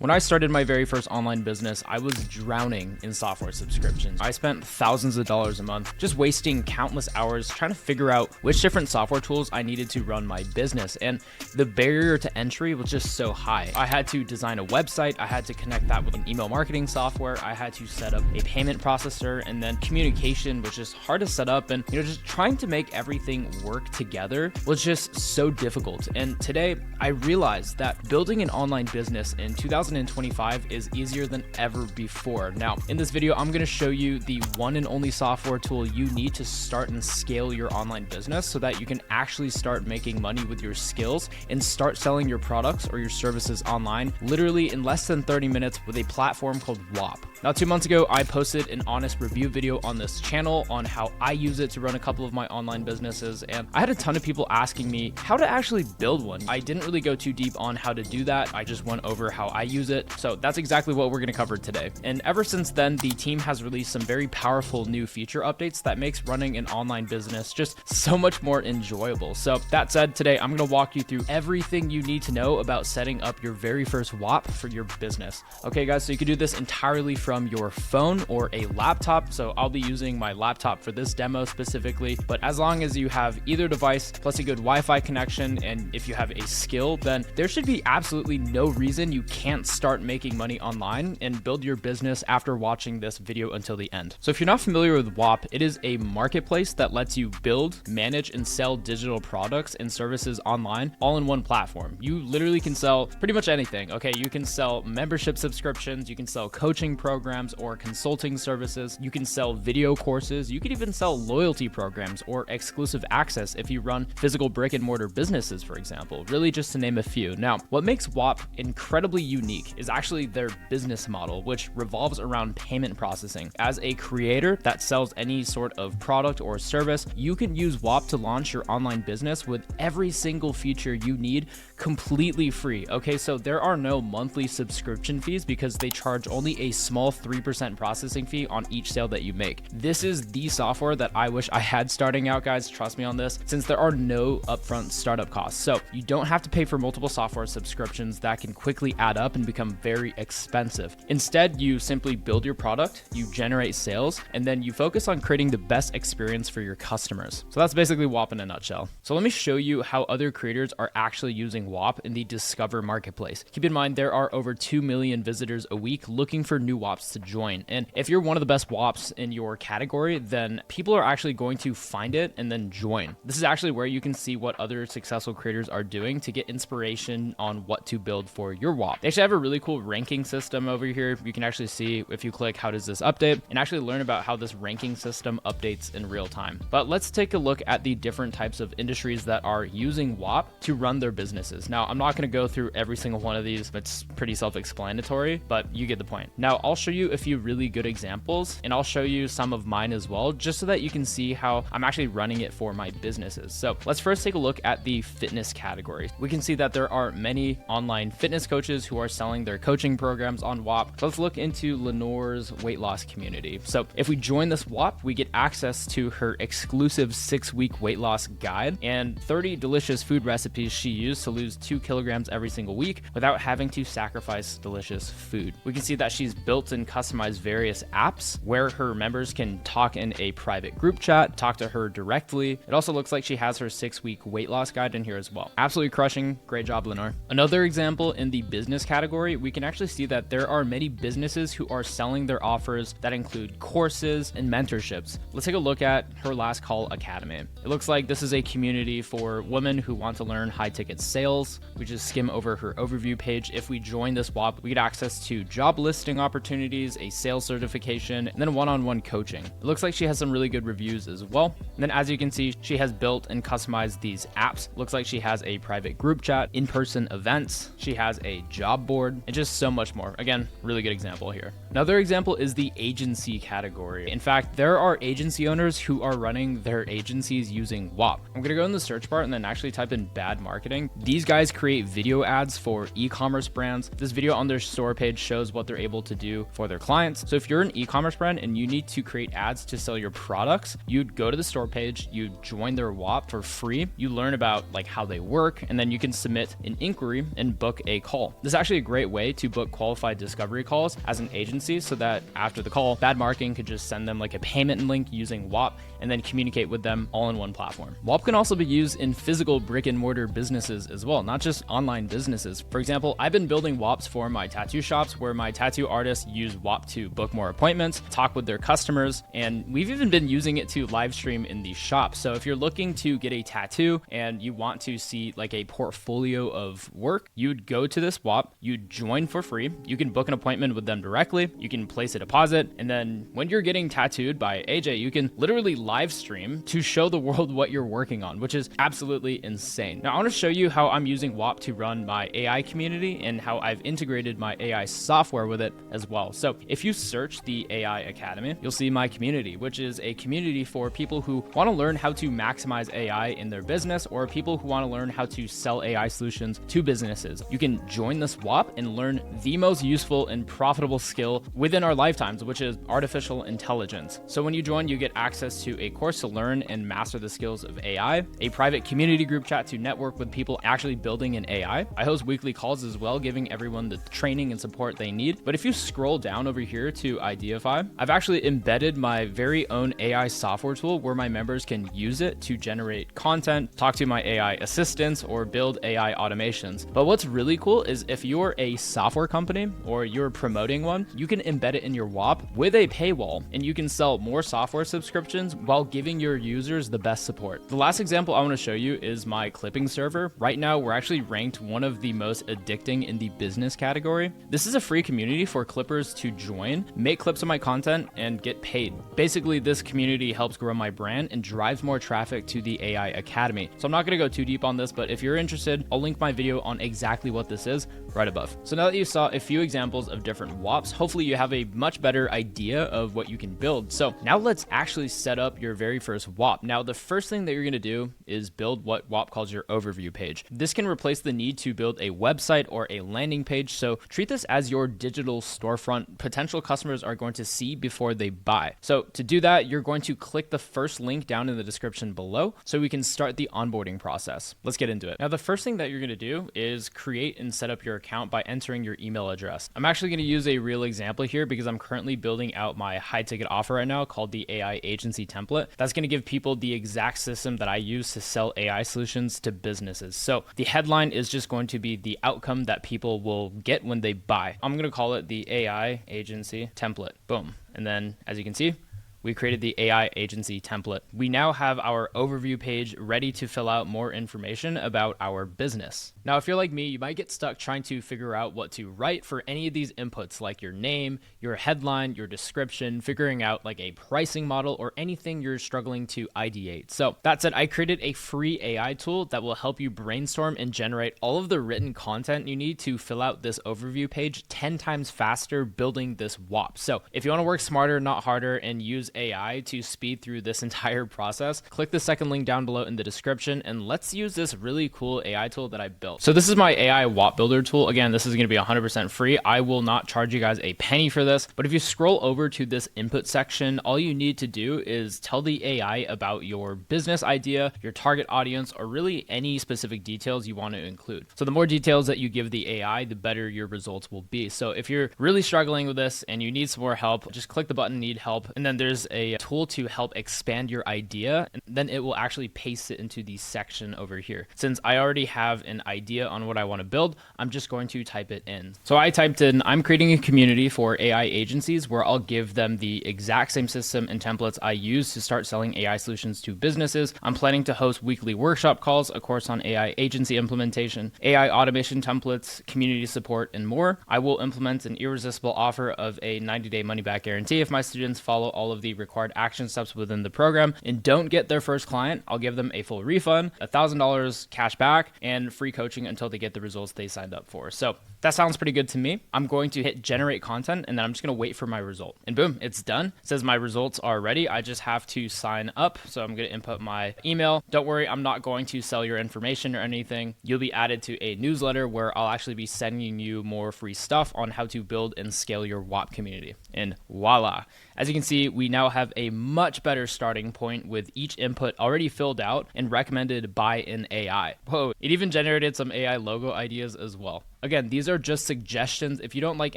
When I started my very first online business, I was drowning in software subscriptions. I spent thousands of dollars a month just wasting countless hours trying to figure out which different software tools I needed to run my business. And the barrier to entry was just so high. I had to design a website. I had to connect that with an email marketing software. I had to set up a payment processor, and then communication was just hard to set up. And just trying to make everything work together was just so difficult. And today I realized that building an online business in 2025 is easier than ever before. Now, in this video, I'm going to show you the one and only software tool you need to start and scale your online business so that you can actually start making money with your skills and start selling your products or your services online literally in less than 30 minutes with a platform called Whop. Now, 2 months ago, I posted an honest review video on this channel on how I use it to run a couple of my online businesses, and I had a ton of people asking me how to actually build one. I didn't really go too deep on how to do that. I just went over how I use it. So that's exactly what we're going to cover today. And ever since then, the team has released some very powerful new feature updates that makes running an online business just so much more enjoyable. So that said, today I'm going to walk you through everything you need to know about setting up your very first Whop for your business. Okay, guys, so you can do this entirely from your phone or a laptop. So I'll be using my laptop for this demo specifically, but as long as you have either device plus a good Wi-Fi connection, and if you have a skill, then there should be absolutely no reason you can't start making money online and build your business after watching this video until the end. So if you're not familiar with Whop, it is a marketplace that lets you build, manage, and sell digital products and services online all in one platform. You literally can sell pretty much anything. Okay, you can sell membership subscriptions, you can sell coaching programs or consulting services, you can sell video courses, you can even sell loyalty programs or exclusive access if you run physical brick and mortar businesses, for example, really just to name a few. Now, what makes Whop incredibly unique is actually their business model, which revolves around payment processing. As a creator that sells any sort of product or service, you can use Whop to launch your online business with every single feature you need completely free. Okay, so there are no monthly subscription fees because they charge only a small 3% processing fee on each sale that you make. This is the software that I wish I had starting out, guys. Trust me on this, since there are no upfront startup costs. So you don't have to pay for multiple software subscriptions that can quickly add up and become very expensive. Instead, you simply build your product, you generate sales, and then you focus on creating the best experience for your customers. So that's basically Whop in a nutshell. So let me show you how other creators are actually using Whop in the Discover marketplace. Keep in mind, there are over 2 million visitors a week looking for new Whops to join. And if you're one of the best Whops in your category, then people are actually going to find it and then join. This is actually where you can see what other successful creators are doing to get inspiration on what to build for your Whop. They actually have a really cool ranking system over here. You can actually see if you click how does this update and actually learn about how this ranking system updates in real time. But let's take a look at the different types of industries that are using Whop to run their businesses. Now, I'm not going to go through every single one of these. It's pretty self-explanatory, but you get the point. Now, I'll show you a few really good examples, and I'll show you some of mine as well, just so that you can see how I'm actually running it for my businesses. So let's first take a look at the fitness category. We can see that there are many online fitness coaches who are selling their coaching programs on Whop. So let's look into Lenore's weight loss community. So if we join this Whop, we get access to her exclusive 6-week weight loss guide and 30 delicious food recipes she used to lose 2 kilograms every single week without having to sacrifice delicious food. We can see that she's built and customized various apps where her members can talk in a private group chat, talk to her directly. It also looks like she has her 6-week weight loss guide in here as well. Absolutely crushing. Great job, Lenore. Another example in the business category, we can actually see that there are many businesses who are selling their offers that include courses and mentorships. Let's take a look at her Last Call Academy. It looks like this is a community for women who want to learn high ticket sales. We just skim over her overview page. If we join this Whop, we get access to job listing opportunities, a sales certification, and then one-on-one coaching. It looks like she has some really good reviews as well. And then as you can see, she has built and customized these apps. Looks like she has a private group chat, in-person events. She has a job board and just so much more. Again, really good example here. Another example is the agency category. In fact, there are agency owners who are running their agencies using Whop. I'm going to go in the search bar and then actually type in bad marketing. These guys create video ads for e-commerce brands. This video on their store page shows what they're able to do for their clients. So if you're an e-commerce brand and you need to create ads to sell your products, you'd go to the store page, you join their Whop for free, you learn about like how they work, and then you can submit an inquiry and book a call. This is actually a great way to book qualified discovery calls as an agency so that after the call, bad marketing could just send them like a payment link using Whop and then communicate with them all in one platform. Whop can also be used in physical brick and mortar businesses as well, not just online businesses. For example, I've been building Whops for my tattoo shops where my tattoo artists use Whop to book more appointments, talk with their customers, and we've even been using it to live stream in the shop. So if you're looking to get a tattoo and you want to see like a portfolio of work, you'd go to this Whop, you'd join for free, you can book an appointment with them directly, you can place a deposit, and then when you're getting tattooed by AJ, you can literally live stream to show the world what you're working on, which is absolutely insane. Now I want to show you how I'm using Whop to run my AI community and how I've integrated my AI software with it as well. So if you search the AI Academy, you'll see my community, which is a community for people who want to learn how to maximize AI in their business or people who want to learn how to sell AI solutions to businesses. You can join this Whop and learn the most useful and profitable skill within our lifetimes, which is artificial intelligence. So when you join, you get access to a course to learn and master the skills of AI, a private community group chat to network with people actually building an AI. I host weekly calls as well, giving everyone the training and support they need. But if you scroll down over here to Ideify, I've actually embedded my very own AI software tool where my members can use it to generate content, talk to my AI assistants, or build AI automations. But what's really cool is if you're a software company or you're promoting one, you can embed it in your Whop with a paywall and you can sell more software subscriptions while giving your users the best support. The last example I want to show you is my clipping server. Right now, we're actually ranked one of the most addicting in the business category. This is a free community for clippers to join, make clips of my content, and get paid. Basically, this community helps grow my brand and drives more traffic to the AI Academy. So I'm not going to go too deep on this, but if you're interested, I'll link my video on exactly what this is right above. So now that you saw a few examples of different Whops, hopefully you have a much better idea of what you can build. So now let's actually set up your very first Whop. Now, the first thing that you're going to do is build what Whop calls your overview page. This can replace the need to build a website or a landing page. So treat this as your digital storefront potential customers are going to see before they buy. So to do that, you're going to click the first link down in the description below so we can start the onboarding process. Let's get into it. Now, the first thing that you're going to do is create and set up your account by entering your email address. I'm actually going to use a real example here because I'm currently building out my high ticket offer right now called the AI agency template. That's going to give people the exact system that I use to sell AI solutions to businesses. So the headline is just going to be the outcome that people will get when they buy. I'm going to call it the AI agency template. Boom. And then as you can see, we created the AI agency template. We now have our overview page ready to fill out more information about our business. Now, if you're like me, you might get stuck trying to figure out what to write for any of these inputs, like your name, your headline, your description, figuring out like a pricing model or anything you're struggling to ideate. So that said, I created a free AI tool that will help you brainstorm and generate all of the written content you need to fill out this overview page 10 times faster building this Whop. So if you want to work smarter, not harder, and use AI to speed through this entire process, click the second link down below in the description and let's use this really cool AI tool that I built. So this is my AI Whop builder tool. Again, this is going to be 100% free. I will not charge you guys a penny for this, but if you scroll over to this input section, all you need to do is tell the AI about your business idea, your target audience, or really any specific details you want to include. So the more details that you give the AI, the better your results will be. So if you're really struggling with this and you need some more help, just click the button need help, and then there's a tool to help expand your idea, and then it will actually paste it into the section over here. Since I already have an idea on what I want to build, I'm just going to type it in. So I typed in, I'm creating a community for AI agencies where I'll give them the exact same system and templates I use to start selling AI solutions to businesses. I'm planning to host weekly workshop calls, a course on AI agency implementation, AI automation templates, community support, and more. I will implement an irresistible offer of a 90-day money-back guarantee if my students follow all of the required action steps within the program and don't get their first client. I'll give them a full refund, $1,000 cash back, and free coaching until they get the results they signed up for. So that sounds pretty good to me. I'm going to hit generate content and then I'm just going to wait for my result. And boom, it's done. It says my results are ready. I just have to sign up. So I'm going to input my email. Don't worry, I'm not going to sell your information or anything. You'll be added to a newsletter where I'll actually be sending you more free stuff on how to build and scale your Whop community. And voila. As you can see, we now have a much better starting point with each input already filled out and recommended by an AI. Whoa, it even generated some AI logo ideas as well. Again, these are just suggestions. If you don't like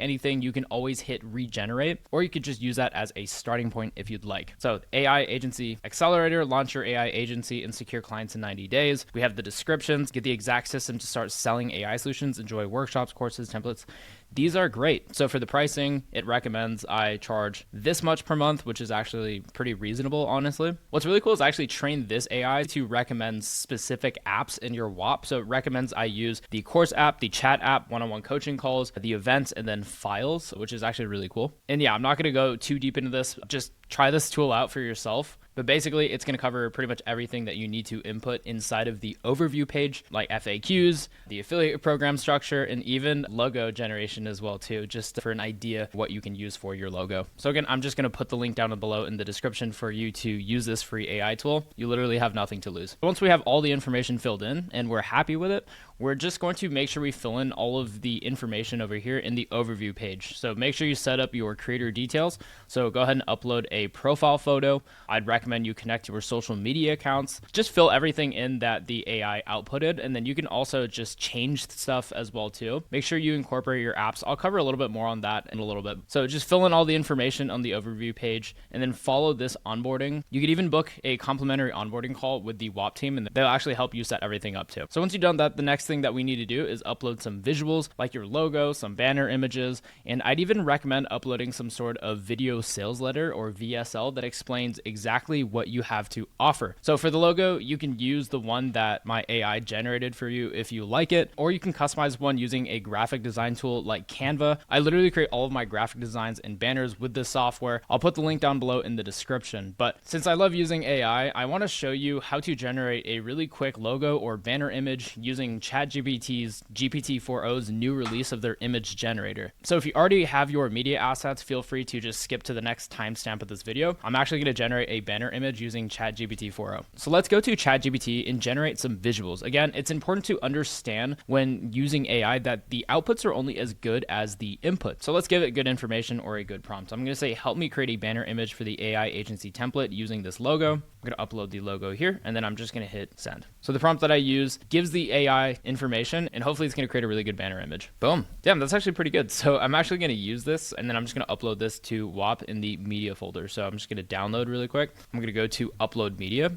anything, you can always hit regenerate, or you could just use that as a starting point if you'd like. So AI Agency Accelerator, launch your AI agency and secure clients in 90 days. We have the descriptions, get the exact system to start selling AI solutions, enjoy workshops, courses, templates. These are great. So for the pricing, it recommends I charge this much per month, which is actually pretty reasonable, honestly. What's really cool is I actually trained this AI to recommend specific apps in your Whop. So it recommends I use the course app, the chat app, one-on-one coaching calls, the events, and then files, which is actually really cool. And yeah, I'm not going to go too deep into this. Just try this tool out for yourself. But basically, it's going to cover pretty much everything that you need to input inside of the overview page, like FAQs, the affiliate program structure, and even logo generation as well too, just for an idea of what you can use for your logo. So again, I'm just going to put the link down below in the description for you to use this free AI tool. You literally have nothing to lose. Once we have all the information filled in and we're happy with it, we're just going to make sure we fill in all of the information over here in the overview page. So make sure you set up your creator details. So go ahead and upload a profile photo. I'd recommend you connect your social media accounts. Just fill everything in that the AI outputted, and then you can also just change stuff as well too. Make sure you incorporate your apps. I'll cover a little bit more on that in a little bit. So just fill in all the information on the overview page and then follow this onboarding. You could even book a complimentary onboarding call with the Whop team, and they'll actually help you set everything up too. So once you've done that, the next thing that we need to do is upload some visuals like your logo, some banner images, and I'd even recommend uploading some sort of video sales letter or VSL that explains exactly what you have to offer. So for the logo, you can use the one that my AI generated for you if you like it, or you can customize one using a graphic design tool like Canva. I literally create all of my graphic designs and banners with this software. I'll put the link down below in the description. But since I love using AI, I want to show you how to generate a really quick logo or banner image using ChatGPT's GPT-4o's new release of their image generator. So if you already have your media assets, feel free to just skip to the next timestamp of this video. I'm actually going to generate a banner image using ChatGPT 4o. So let's go to ChatGPT and generate some visuals. Again, it's important to understand when using AI that the outputs are only as good as the input. So let's give it good information or a good prompt. I'm going to say, help me create a banner image for the AI agency template using this logo. I'm going to upload the logo here, and then I'm just going to hit send. So the prompt that I use gives the AI information, and hopefully it's going to create a really good banner image. Boom. Damn, that's actually pretty good. So I'm actually going to use this, and then I'm just going to upload this to Whop in the media folder. So I'm just going to download really quick. I'm going to go to upload media,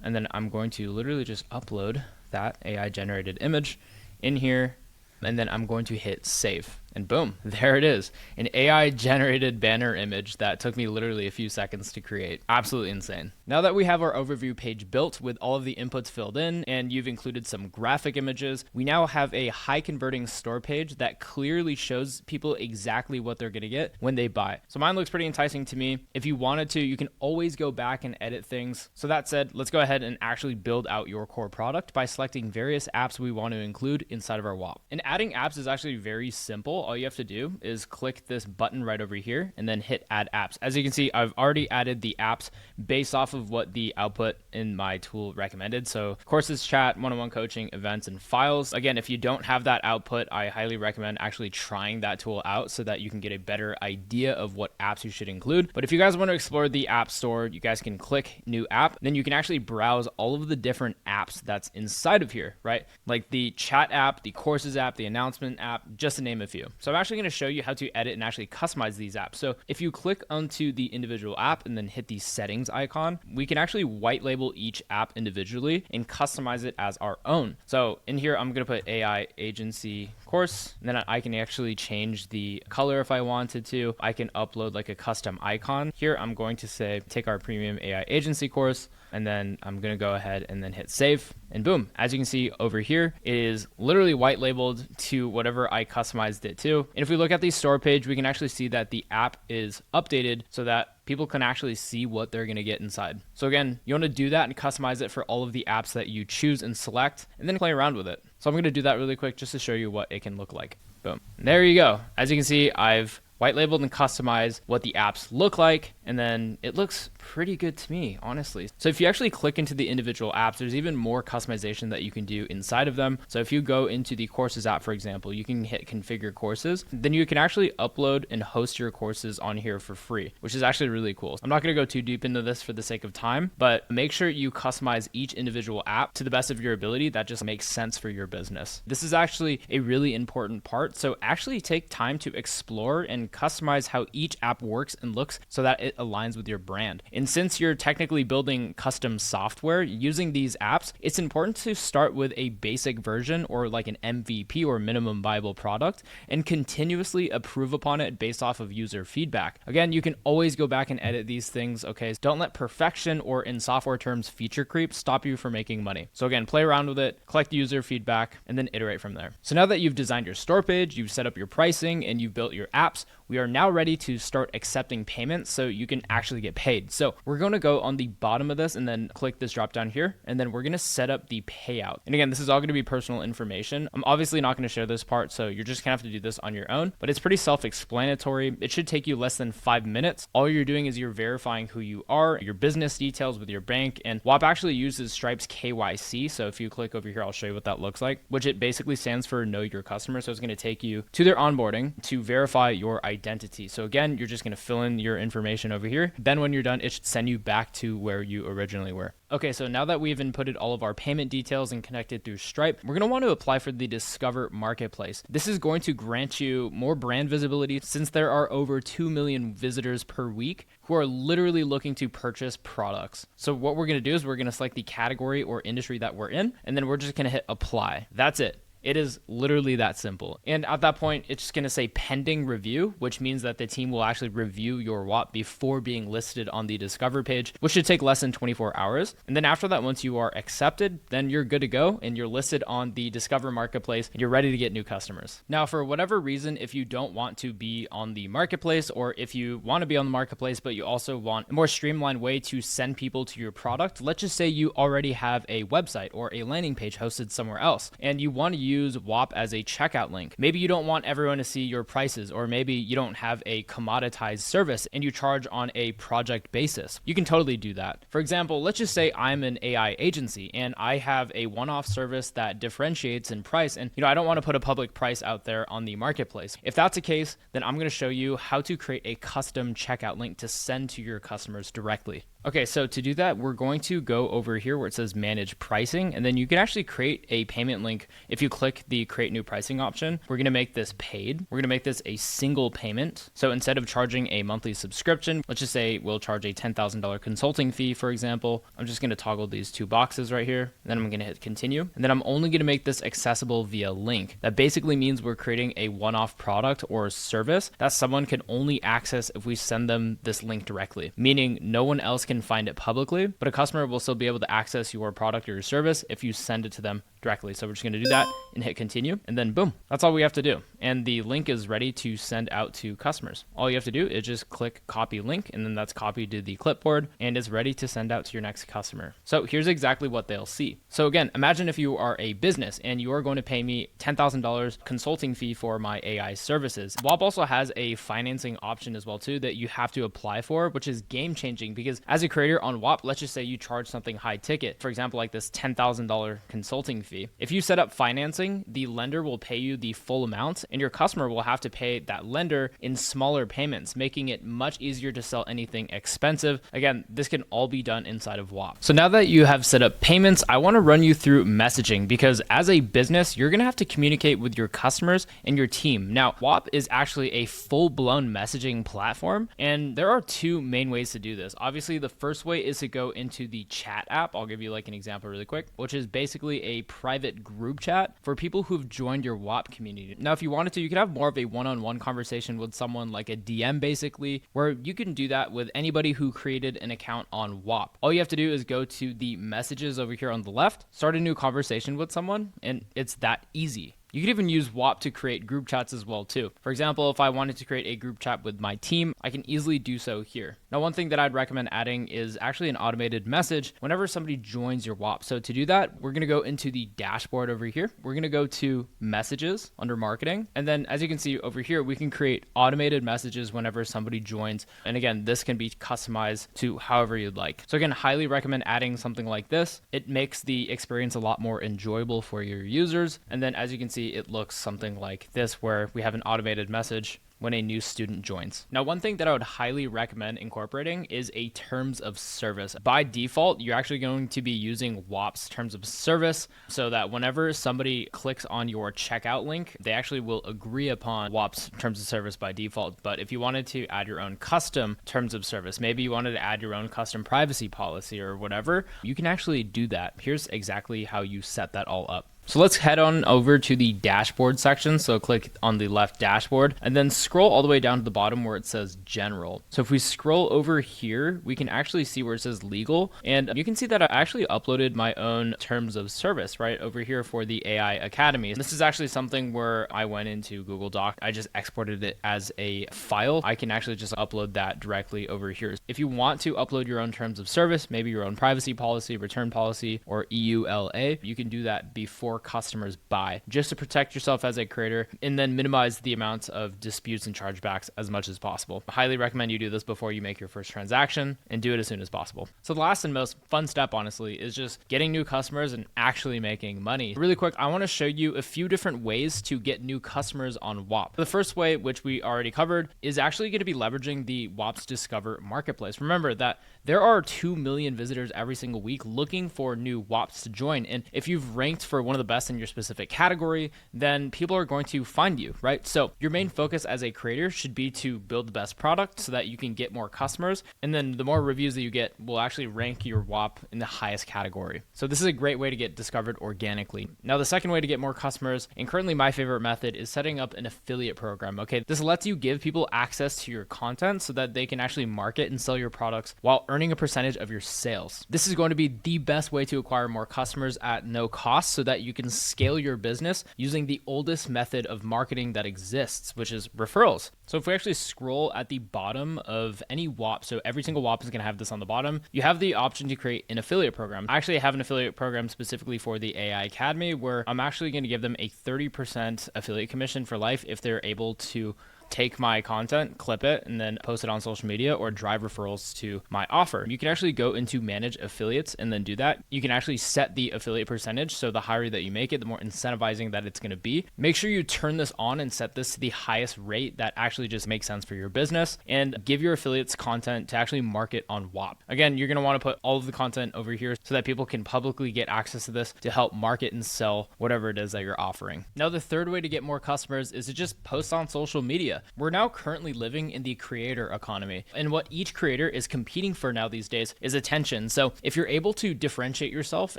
and then I'm going to literally just upload that AI generated image in here, and then I'm going to hit save. And boom, there it is. An AI generated banner image that took me literally a few seconds to create. Absolutely insane. Now that we have our overview page built with all of the inputs filled in and you've included some graphic images, we now have a high converting store page that clearly shows people exactly what they're gonna get when they buy. So mine looks pretty enticing to me. If you wanted to, you can always go back and edit things. So that said, let's go ahead and actually build out your core product by selecting various apps we want to include inside of our Whop. And adding apps is actually very simple. All you have to do is click this button right over here and then hit add apps. As you can see, I've already added the apps based off of what the output in my tool recommended. So courses, chat, one-on-one coaching, events, and files. Again, if you don't have that output, I highly recommend actually trying that tool out so that you can get a better idea of what apps you should include. But if you guys want to explore the app store, you guys can click new app. Then you can actually browse all of the different apps that's inside of here, right? Like the chat app, the courses app, the announcement app, just to name a few. So I'm actually going to show you how to edit and actually customize these apps. So if you click onto the individual app and then hit the settings icon, we can actually white label each app individually and customize it as our own. So in here, I'm going to put AI agency course, and then I can actually change the color if I wanted to. I can upload like a custom icon. Here, I'm going to say, take our premium AI agency course, and then I'm going to go ahead and then hit save. And boom, as you can see over here, it is literally white labeled to whatever I customized it to. And if we look at the store page, we can actually see that the app is updated so that people can actually see what they're going to get inside. So again, you want to do that and customize it for all of the apps that you choose and select, and then play around with it. So I'm going to do that really quick just to show you what it can look like. Boom. And there you go. As you can see, I've white labeled and customized what the apps look like. and then it looks pretty good to me, honestly. So if you actually click into the individual apps, there's even more customization that you can do inside of them. So if you go into the courses app, for example, you can hit configure courses, then you can actually upload and host your courses on here for free, which is actually really cool. I'm not going to go too deep into this for the sake of time, but make sure you customize each individual app to the best of your ability. That just makes sense for your business. This is actually a really important part. So actually take time to explore and customize how each app works and looks so that it aligns with your brand. And since you're technically building custom software using these apps, it's important to start with a basic version or like an MVP or minimum viable product and continuously improve upon it based off of user feedback. Again, you can always go back and edit these things, okay? Don't let perfection, or in software terms, feature creep, stop you from making money. So again, play around with it, collect user feedback, and then iterate from there. So now that you've designed your store page, you've set up your pricing, and you've built your apps, we are now ready to start accepting payments so you can actually get paid. So we're going to go on the bottom of this and then click this drop down here, and then we're going to set up the payout. And again, this is all going to be personal information. I'm obviously not going to share this part, so you're just going to have to do this on your own, but it's pretty self-explanatory. It should take you less than 5 minutes. All you're doing is you're verifying who you are, your business details with your bank, and Whop actually uses Stripe's KYC. So if you click over here, I'll show you what that looks like, which it basically stands for Know Your Customer. So it's going to take you to their onboarding to verify your identity. So again, you're just going to fill in your information over here. Then when you're done, it should send you back to where you originally were. Okay, so now that we've inputted all of our payment details and connected through Stripe, we're going to want to apply for the Discover Marketplace. This is going to grant you more brand visibility since there are over 2 million visitors per week who are literally looking to purchase products. So what we're going to do is we're going to select the category or industry that we're in, and then we're just going to hit apply. That's it. It is literally that simple. And at that point, it's just going to say pending review, which means that the team will actually review your Whop before being listed on the Discover page, which should take less than 24 hours. And then after that, once you are accepted, then you're good to go and you're listed on the Discover Marketplace and you're ready to get new customers. Now, for whatever reason, if you don't want to be on the marketplace, or if you want to be on the marketplace, but you also want a more streamlined way to send people to your product, let's just say you already have a website or a landing page hosted somewhere else, and you want to use Whop as a checkout link. Maybe you don't want everyone to see your prices, or maybe you don't have a commoditized service and you charge on a project basis. You can totally do that. For example, let's just say I'm an AI agency and I have a one-off service that differentiates in price, and I don't want to put a public price out there on the marketplace. If that's the case, then I'm going to show you how to create a custom checkout link to send to your customers directly. Okay, so to do that, we're going to go over here where it says manage pricing, and then you can actually create a payment link. If you click the create new pricing option, we're going to make this paid. We're going to make this a single payment. So instead of charging a monthly subscription, let's just say we'll charge a $10,000 consulting fee, for example. I'm just going to toggle these two boxes right here. And then I'm going to hit continue. And then I'm only going to make this accessible via link. That basically means we're creating a one-off product or service that someone can only access if we send them this link directly, meaning no one else can find it publicly, but a customer will still be able to access your product or your service if you send it to them directly. So we're just going to do that and hit continue, and then boom, that's all we have to do. And the link is ready to send out to customers. All you have to do is just click copy link, and then that's copied to the clipboard and is ready to send out to your next customer. So here's exactly what they'll see. So again, imagine if you are a business and you are going to pay me $10,000 consulting fee for my AI services. Whop also has a financing option as well too that you have to apply for, which is game changing, because as a creator on Whop, let's just say you charge something high ticket, for example, like this $10,000 consulting fee. If you set up financing, the lender will pay you the full amount and your customer will have to pay that lender in smaller payments, making it much easier to sell anything expensive. Again, this can all be done inside of Whop. So now that you have set up payments, I want to run you through messaging, because as a business, you're going to have to communicate with your customers and your team. Now, Whop is actually a full-blown messaging platform, and there are two main ways to do this. Obviously, the first way is to go into the chat app. I'll give you like an example really quick, which is basically a private group chat for people who've joined your Whop community. Now, if you wanted to, you could have more of a one-on-one conversation with someone, like a DM basically, where you can do that with anybody who created an account on Whop. All you have to do is go to the messages over here on the left, start a new conversation with someone, and it's that easy. You could even use Whop to create group chats as well too. For example, if I wanted to create a group chat with my team, I can easily do so here. Now, one thing that I'd recommend adding is actually an automated message whenever somebody joins your Whop. So to do that, we're going to go into the dashboard over here. We're going to go to messages under marketing. And then as you can see over here, we can create automated messages whenever somebody joins. And again, this can be customized to however you'd like. So again, highly recommend adding something like this. It makes the experience a lot more enjoyable for your users. And then as you can see, it looks something like this where we have an automated message when a new student joins. Now, one thing that I would highly recommend incorporating is a terms of service. By default, you're actually going to be using Whop's terms of service so that whenever somebody clicks on your checkout link, they actually will agree upon Whop's terms of service by default. But if you wanted to add your own custom terms of service, maybe you wanted to add your own custom privacy policy or whatever, you can actually do that. Here's exactly how you set that all up. So let's head on over to the dashboard section. So click on the left dashboard and then scroll all the way down to the bottom where it says general. So if we scroll over here, we can actually see where it says legal. And you can see that I actually uploaded my own terms of service right over here for the AI Academy. This is actually something where I went into Google Doc. I just exported it as a file. I can actually just upload that directly over here. If you want to upload your own terms of service, maybe your own privacy policy, return policy, or EULA, you can do that before customers buy, just to protect yourself as a creator and then minimize the amounts of disputes and chargebacks as much as possible. I highly recommend you do this before you make your first transaction and do it as soon as possible. So the last and most fun step, honestly, is just getting new customers and actually making money. Really quick, I want to show you a few different ways to get new customers on Whop. The first way, which we already covered, is actually going to be leveraging the Whop's Discover marketplace. Remember that there are 2 million visitors every single week looking for new Whops to join. And if you've ranked for one of the best in your specific category, then people are going to find you, right? So your main focus as a creator should be to build the best product so that you can get more customers. And then the more reviews that you get will actually rank your Whop in the highest category. So this is a great way to get discovered organically. Now, the second way to get more customers, and currently my favorite method, is setting up an affiliate program. Okay, this lets you give people access to your content so that they can actually market and sell your products while earning a percentage of your sales. This is going to be the best way to acquire more customers at no cost so that you can scale your business using the oldest method of marketing that exists, which is referrals. So if we actually scroll at the bottom of any Whop, so every single Whop is going to have this on the bottom, you have the option to create an affiliate program. I actually have an affiliate program specifically for the AI Academy where I'm actually going to give them a 30% affiliate commission for life if they're able to take my content, clip it, and then post it on social media or drive referrals to my offer. You can actually go into manage affiliates and then do that. You can actually set the affiliate percentage. So the higher that you make it, the more incentivizing that it's going to be. Make sure you turn this on and set this to the highest rate that actually just makes sense for your business, and give your affiliates content to actually market on Whop. Again, you're going to want to put all of the content over here so that people can publicly get access to this to help market and sell whatever it is that you're offering. Now, the third way to get more customers is to just post on social media. We're now currently living in the creator economy, and what each creator is competing for now these days is attention. So if you're able to differentiate yourself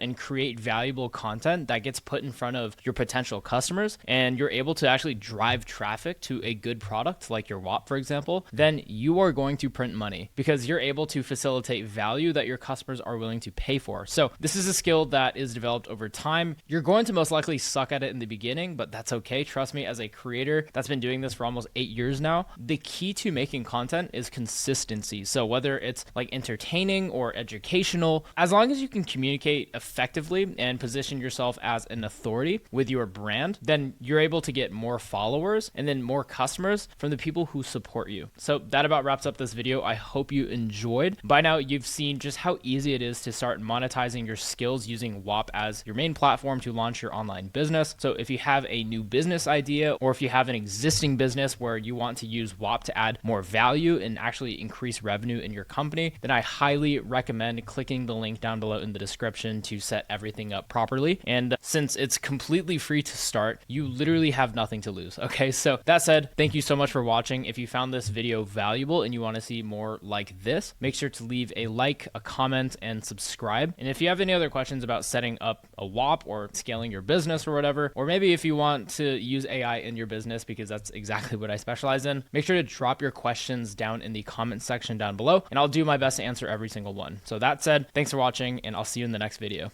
and create valuable content that gets put in front of your potential customers, and you're able to actually drive traffic to a good product like your Whop, for example, then you are going to print money because you're able to facilitate value that your customers are willing to pay for. So this is a skill that is developed over time. You're going to most likely suck at it in the beginning, but that's okay. Trust me, as a creator that's been doing this for almost 8 years now, the key to making content is consistency. So whether it's like entertaining or educational, as long as you can communicate effectively and position yourself as an authority with your brand, then you're able to get more followers and then more customers from the people who support you. So that about wraps up this video. I hope you enjoyed. By now, you've seen just how easy it is to start monetizing your skills using Whop as your main platform to launch your online business. So if you have a new business idea, or if you have an existing business where you want to use Whop to add more value and actually increase revenue in your company, then I highly recommend clicking the link down below in the description to set everything up properly. And since it's completely free to start, you literally have nothing to lose. Okay, so that said, thank you so much for watching. If you found this video valuable and you want to see more like this, make sure to leave a like, a comment, and subscribe. And if you have any other questions about setting up a Whop or scaling your business or whatever, or maybe if you want to use AI in your business, because that's exactly what I specialize in, make sure to drop your questions down in the comment section down below, and I'll do my best to answer every single one. So that said, thanks for watching, and I'll see you in the next video.